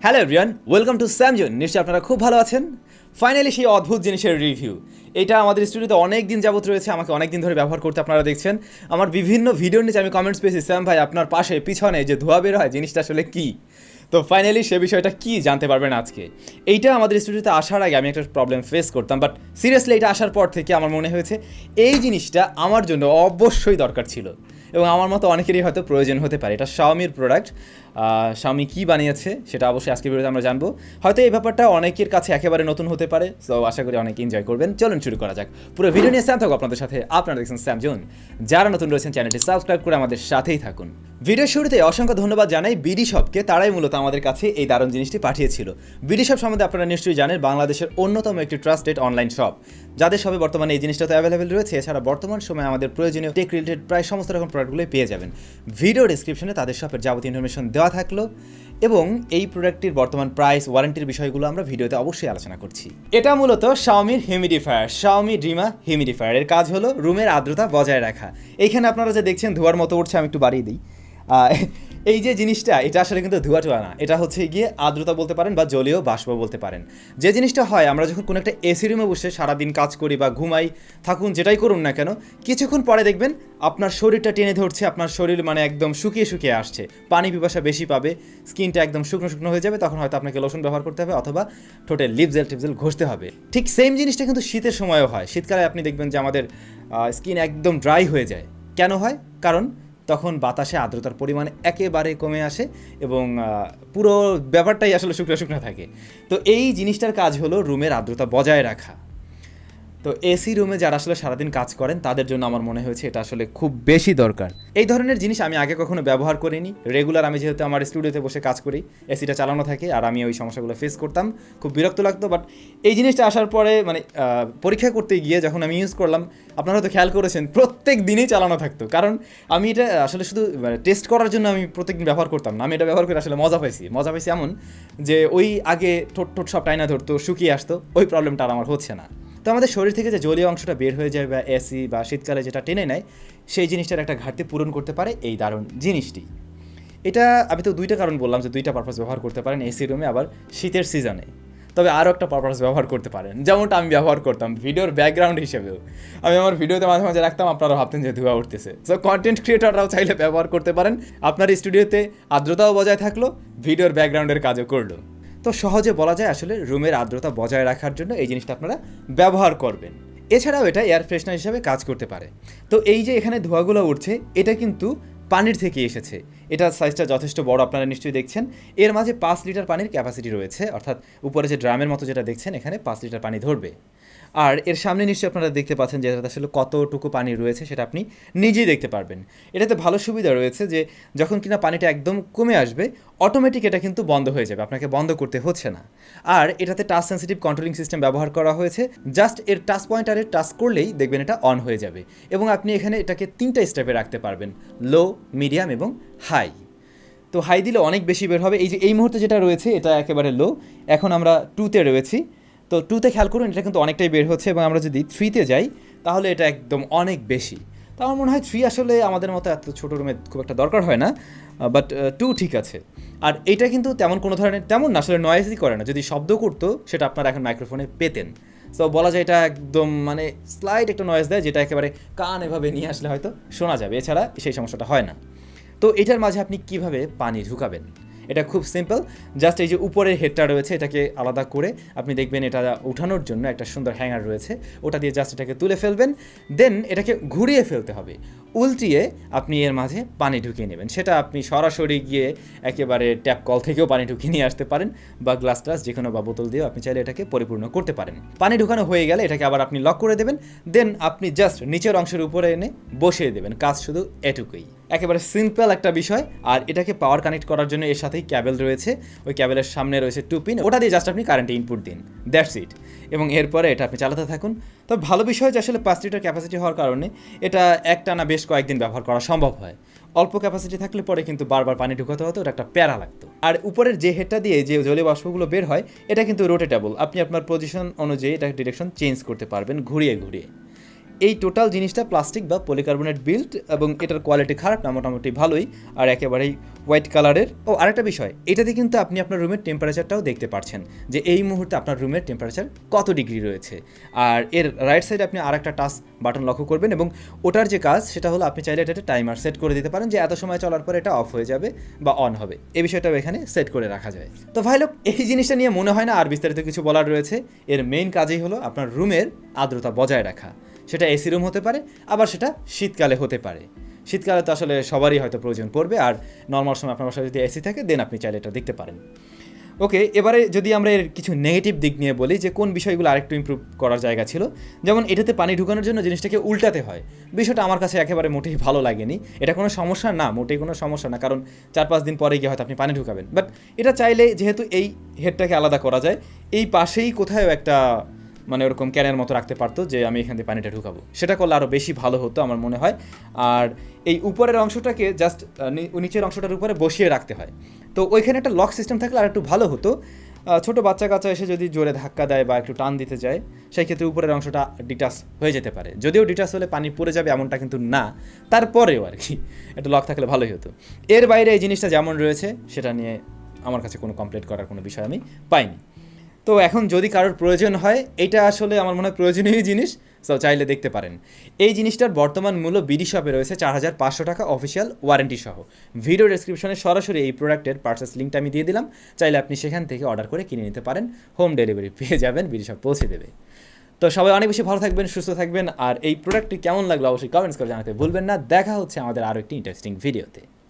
Hello everyone, welcome to SamZone। নিশ্চয়ই আপনারা খুব ভালো আছেন। ফাইনালি সেই অদ্ভুত জিনিসের রিভিউ। এটা আমাদের স্টুডিওতে অনেক দিন যাবত রয়েছে, আমাকে অনেক দিন ধরে ব্যবহার করতে আপনারা দেখছেন। আমার বিভিন্ন ভিডিওর নিচে আমি কমেন্টস পেয়েছি, স্যাম ভাই আপনার পাশে পিছনে যে ধোঁয়া বের হয় জিনিসটা আসলে কী। তো ফাইনালি সে বিষয়টা কী জানতে পারবেন আজকে। এইটা আমাদের স্টুডিওতে আসার আগে আমি একটা প্রবলেম ফেস করতাম, বাট সিরিয়াসলি এটা আসার পর থেকে আমার মনে হয়েছে এই জিনিসটা আমার জন্য অবশ্যই দরকার ছিল এবং আমার মতো অনেকেরই হয়তো প্রয়োজন হতে পারে। এটা শাওমির প্রোডাক্ট। শাওমি কী বানিয়েছে সেটা অবশ্যই আজকের ভিডিওতে আমরা জানবো। হয়তো এই ব্যাপারটা অনেকের কাছে একেবারে নতুন হতে পারে, সো আশা করি অনেক এনজয় করবেন। চলুন শুরু করা যাক। পুরো ভিডিও নিয়ে স্যাম থাকবো আপনাদের সাথে। আপনারা দেখছেন SamZone। যারা নতুন রয়েছেন চ্যানেলটি সাবস্ক্রাইব করে আমাদের সাথেই থাকুন। ভিডিওর শুরুতে অসংখ্য ধন্যবাদ জানাই বিডি শপকে। তারাই মূলত আমাদের কাছে এই দারুণ জিনিসটি পাঠিয়েছিল। বিডি শপ সম্বন্ধে আপনারা নিশ্চয়ই জানেন, বাংলাদেশের অন্যতম একটি ট্রাস্টেড অনলাইন শপ, যাদের সবে বর্তমানে এই জিনিসটা তো অ্যাভেলেবেল রয়েছে। এছাড়া বর্তমান সময়ে আমাদের প্রয়োজনীয় টেক রিলেটেড প্রায় সমস্ত রকম প্রোডাক্টগুলোই পেয়ে যাবেন। ভিডিও ডিসক্রিপশনে তাদের শপের যাবতীয় ইনফরমেশন দেওয়া থাকলো এবং এই প্রোডাক্টটির বর্তমান প্রাইস, ওয়ারেন্টির বিষয়গুলো আমরা ভিডিওতে অবশ্যই আলোচনা করছি। এটা মূলত শাওমির হিউমিডিফায়ার, Xiaomi Deerma Humidifier। এর কাজ হলো রুমের আর্দ্রতা বজায় রাখা। এইখানে আপনারা যে দেখছেন ধোঁয়ার মতো উঠছে, আমি একটু বাড়িয়ে দিই। এই যে জিনিসটা, এটা আসলে কিন্তু ধোঁয়া না, এটা হচ্ছে গিয়ে আর্দ্রতা বলতে পারেন বা জলীয় বাষ্প বলতে পারেন। যে জিনিসটা হয়, আমরা যখন কোনো একটা এসি রুমে বসে সারাদিন কাজ করি বা ঘুমাই, থাকুন যেটাই করুন না কেন, কিছুক্ষণ পরে দেখবেন আপনার শরীরটা টেনে ধরছে, আপনার শরীর মানে একদম শুকিয়ে শুকিয়ে আসছে, পানি পিপাসা বেশি পাবে, স্কিনটা একদম শুকনো শুকনো হয়ে যাবে। তখন হয়তো আপনাকে লোশন ব্যবহার করতে হবে অথবা ঠোঁটে লিপজেল টিপজেল ঘষতে হবে। ঠিক সেম জিনিসটা কিন্তু শীতের সময়ও হয়। শীতকালে আপনি দেখবেন যে আমাদের স্কিন একদম ড্রাই হয়ে যায়। কেন হয়? কারণ তখন বাতাসে আর্দ্রতার পরিমাণ একেবারে কমে আসে এবং পুরো ব্যাপারটাই আসলে শুকনো শুকনো থাকে। তো এই জিনিসটার কাজ হলো রুমের আর্দ্রতা বজায় রাখা। তো এসি রুমে যারা আসলে সারাদিন কাজ করেন তাদের জন্য আমার মনে হয়েছে এটা আসলে খুব বেশি দরকার। এই ধরনের জিনিস আমি আগে কখনো ব্যবহার করিনি। রেগুলার আমি যেহেতু আমার স্টুডিওতে বসে কাজ করি, এসিটা চালানো থাকে আর আমি ওই সমস্যাগুলো ফেস করতাম, খুব বিরক্ত লাগতো। বাট এই জিনিসটা আসার পরে মানে পরীক্ষা করতে গিয়ে যখন আমি ইউজ করলাম, আপনারা হয়তো খেয়াল করেছেন প্রত্যেক দিনই চালানো থাকতো। কারণ আমি এটা আসলে শুধু টেস্ট করার জন্য আমি প্রত্যেকদিন ব্যবহার করতাম না। আমি এটা ব্যবহার করে আসলে মজা পাইছি এমন যে ওই আগে ঠোঁট সব টাইনা ধরতো, শুকিয়ে আসতো, ওই প্রবলেমটা আর আমার হচ্ছে না। তো আমাদের শরীর থেকে যে জলীয় অংশটা বের হয়ে যায় বা এসি বা শীতকালে যেটা টেনে নেয়, সেই জিনিসটার একটা ঘাটতি পূরণ করতে পারে এই দারুণ জিনিসটি। এটা আমি তো দুইটা কারণ বললাম যে দুইটা পারপাস ব্যবহার করতে পারেন এসি রুমে, আবার শীতের সিজনে। তবে আরও একটা পারপাস ব্যবহার করতে পারেন, যেমনটা আমি ব্যবহার করতাম ভিডিওর ব্যাকগ্রাউন্ড হিসেবেও। আমি আমার ভিডিওতে মাঝে মাঝে রাখতাম, আপনারা ভাবতেন যে ধোঁয়া উঠতেছে। সো কন্টেন্ট ক্রিয়েটররাও চাইলে ব্যবহার করতে পারেন। আপনার স্টুডিওতে আর্দ্রতাও বজায় থাকলো, ভিডিওর ব্যাকগ্রাউন্ডের কাজও করলো। তো সহজে বলা যায় আসলে রুমের আর্দ্রতা বজায় রাখার জন্য এই জিনিসটা আপনারা ব্যবহার করবেন। এছাড়াও এটা এয়ার ফ্রেশনার হিসাবে কাজ করতে পারে। তো এই যে এখানে ধোঁয়াগুলো উঠছে, এটা কিন্তু পানির থেকে এসেছে। এটা সাইজটা যথেষ্ট বড়, আপনারা নিশ্চয়ই দেখছেন। এর মাঝে 5 লিটার পানির ক্যাপাসিটি রয়েছে, অর্থাৎ উপরে যে ড্রামের মতো যেটা দেখছেন এখানে 5 লিটার পানি ধরবে। আর এর সামনে নিশ্চয়ই আপনারা দেখতে পাচ্ছেন যে এটাতে আসলে কতটুকু পানি রয়েছে সেটা আপনি নিজেই দেখতে পারবেন। এটাতে ভালো সুবিধা রয়েছে যে যখন কিনা পানিটা একদম কমে আসবে, অটোমেটিক এটা কিন্তু বন্ধ হয়ে যাবে, আপনাকে বন্ধ করতে হচ্ছে না। আর এটাতে টাচ সেন্সিটিভ কন্ট্রোলিং সিস্টেম ব্যবহার করা হয়েছে। জাস্ট এর টাচ পয়েন্টারে টাচ করলেই দেখবেন এটা অন হয়ে যাবে এবং আপনি এখানে এটাকে 3টা স্টেপে রাখতে পারবেন, লো, মিডিয়াম এবং হাই। তো হাই দিলে অনেক বেশি বের হবে। এই যে এই মুহূর্তে যেটা রয়েছে এটা একেবারে লো, এখন আমরা 2তে রয়েছি। তো 2তে খেয়াল করুন, এটা কিন্তু অনেকটাই বের হচ্ছে এবং আমরা যদি 3তে যাই তাহলে এটা একদম অনেক বেশি। তো আমার মনে হয় 3 আসলে আমাদের মতো এত ছোটো রুমে খুব একটা দরকার হয় না, বাট 2 ঠিক আছে। আর এটা কিন্তু তেমন না আসলে নয়েজই করে না। যদি শব্দ করতো সেটা আপনারা এখন মাইক্রোফোনে পেতেন। সো বলা যায় এটা একদম মানে স্লাইড একটা নয়েজ দেয়, যেটা একেবারে কান এভাবে নিয়ে আসলে হয়তো শোনা যাবে, এছাড়া সেই সমস্যাটা হয় না। তো এটার মাঝে আপনি কিভাবে পানি ঢুকাবেন, এটা খুব সিম্পল। জাস্ট এই যে উপরের হেডটা রয়েছে এটাকে আলাদা করে আপনি দেখবেন এটা উঠানোর জন্য একটা সুন্দর হ্যাঙ্গার রয়েছে, ওটা দিয়ে জাস্ট এটাকে তুলে ফেলবেন। দেন এটাকে ঘুরিয়ে ফেলতে হবে, উল্টিয়ে আপনি এর মাঝে পানি ঢুকিয়ে নেবেন। সেটা আপনি সরাসরি গিয়ে একেবারে ট্যাপ কল থেকেও পানি ঢুকিয়ে নিয়ে আসতে পারেন, বা গ্লাস টাস যে কোনো বা বোতল দিয়েও আপনি চাইলে এটাকে পরিপূর্ণ করতে পারেন। পানি ঢুকানো হয়ে গেলে এটাকে আবার আপনি লক করে দেবেন। দেন আপনি জাস্ট নিচের অংশের উপরে এনে বসিয়ে দেবেন। কাজ শুধু এটুকুই, একেবারে সিম্পল একটা বিষয়। আর এটাকে পাওয়ার কানেক্ট করার জন্য এর সাথেই ক্যাবেল রয়েছে, ওই ক্যাবেলের সামনে রয়েছে 2 পিন, ওটা দিয়ে জাস্ট আপনি কারেন্টে ইনপুট দিন, দ্যাটস ইট। এবং এরপরে এটা আপনি চালাতে থাকুন। তবে ভালো বিষয় যে আসলে 5 লিটার ক্যাপাসিটি হওয়ার কারণে এটা একটানা বেশ কয়েকদিন ব্যবহার করা সম্ভব হয়। অল্প ক্যাপাসিটি থাকলে পরে কিন্তু বারবার পানি ঢুকাতে হতো, ওটা একটা প্যারা লাগতো। আর উপরের যে হেডটা দিয়ে যে জলীয় বাষ্পগুলো বের হয় এটা কিন্তু রোটেটেবল, আপনি আপনার পজিশন অনুযায়ী এটা ডিরেকশন চেঞ্জ করতে পারবেন ঘুরিয়ে ঘুরিয়ে। এই টোটাল জিনিসটা প্লাস্টিক বা পলিকার্বনেট বিল্ড এবং এটার কোয়ালিটি খারাপ না, মোটামুটি ভালোই, আর একেবারেই হোয়াইট কালারের। ও আরেকটা বিষয়, এটাতে কিন্তু আপনি আপনার রুমের টেম্পারেচারটাও দেখতে পাচ্ছেন যে এই মুহূর্তে আপনার রুমের টেম্পারেচার কত ডিগ্রি রয়েছে। আর এর রাইট সাইডে আপনি আরেকটা টাচ বাটন লক্ষ্য করবেন এবং ওটার যে কাজ সেটা হলো আপনি চাইলে এটা টাইমার সেট করে দিতে পারেন যে এত সময় চলার পর এটা অফ হয়ে যাবে বা অন হবে, এই বিষয়টাও এখানে সেট করে রাখা যায়। তো ভাই লোক, এই জিনিসটা নিয়ে মনে হয় না আর বিস্তারিত কিছু বলার রয়েছে। এর মেইন কাজই হলো আপনার রুমের আর্দ্রতা বজায় রাখা। সেটা এসি রুম হতে পারে, আবার সেটা শীতকালে হতে পারে। শীতকালে তো আসলে সবারই হয়তো প্রয়োজন পড়বে, আর নর্মাল সময় আপনার বাসায় যদি এসি থাকে দেন আপনি চাইলে এটা দেখতে পারেন। ওকে, এবারে যদি আমরা এর কিছু নেগেটিভ দিক নিয়ে বলি যে কোন বিষয়গুলো আরেকটু ইমপ্রুভ করার জায়গা ছিল, যেমন এটাতে পানি ঢুকানোর জন্য জিনিসটাকে উল্টাতে হয়। বিষয়টা আমার কাছে একেবারে মোটেই ভালো লাগেনি। এটা কোনো সমস্যা না, মোটেই কোনো সমস্যা না, কারণ 4-5 দিন পরে গিয়ে হয়তো আপনি পানি ঢুকাবেন। বাট এটা চাইলে যেহেতু এই হেডটাকে আলাদা করা যায়, এই পাশেই কোথাও একটা মানে ওরকম ক্যানের মতো রাখতে পারতো যে আমি এখান থেকে পানিটা ঢুকাবো, সেটা করলে আরও বেশি ভালো হতো আমার মনে হয়। আর এই উপরের অংশটাকে জাস্ট নিচের অংশটার উপরে বসিয়ে রাখতে হয়, তো ওইখানে একটা লক সিস্টেম থাকলে আর একটু ভালো হতো। ছোটো বাচ্চা কাচ্চা এসে যদি জোরে ধাক্কা দেয় বা একটু টান দিতে যায়, সেই ক্ষেত্রে উপরের অংশটা ডিটাচ হয়ে যেতে পারে। যদিও ডিটাচ হলে পানি পড়ে যাবে এমনটা কিন্তু না, তারপরেও আর কি একটা লক থাকলে ভালোই হতো। এর বাইরে এই জিনিসটা যেমন রয়েছে সেটা নিয়ে আমার কাছে কোনো কমপ্লেন্ট করার কোনো বিষয় আমি পাইনি। তো এখন যদি কারোর প্রয়োজন হয়, এটা আসলে আমার মনে হয় প্রয়োজনীয় জিনিস, সো চাইলে দেখতে পারেন। এই জিনিসটার বর্তমান মূল্য বিডি শপে রয়েছে 4,500 টাকা অফিসিয়াল ওয়ারেন্টি সহ। ভিডিও ডেসক্রিপশনে সরাসরি এই প্রোডাক্টের পারচেস লিঙ্কটা আমি দিয়ে দিলাম, চাইলে আপনি সেখান থেকে অর্ডার করে কিনে নিতে পারেন। হোম ডেলিভারি পেয়ে যাবেন, বিডি শপ পৌঁছে দেবে। তো সবাই অনেক বেশি ভালো থাকবেন, সুস্থ থাকবেন, আর এই প্রোডাক্টটি কেমন লাগলো অবশ্যই কমেন্টস করে জানাতে ভুলবেন না। দেখা হচ্ছে আমাদের আরও একটি ইন্টারেস্টিং ভিডিওতে।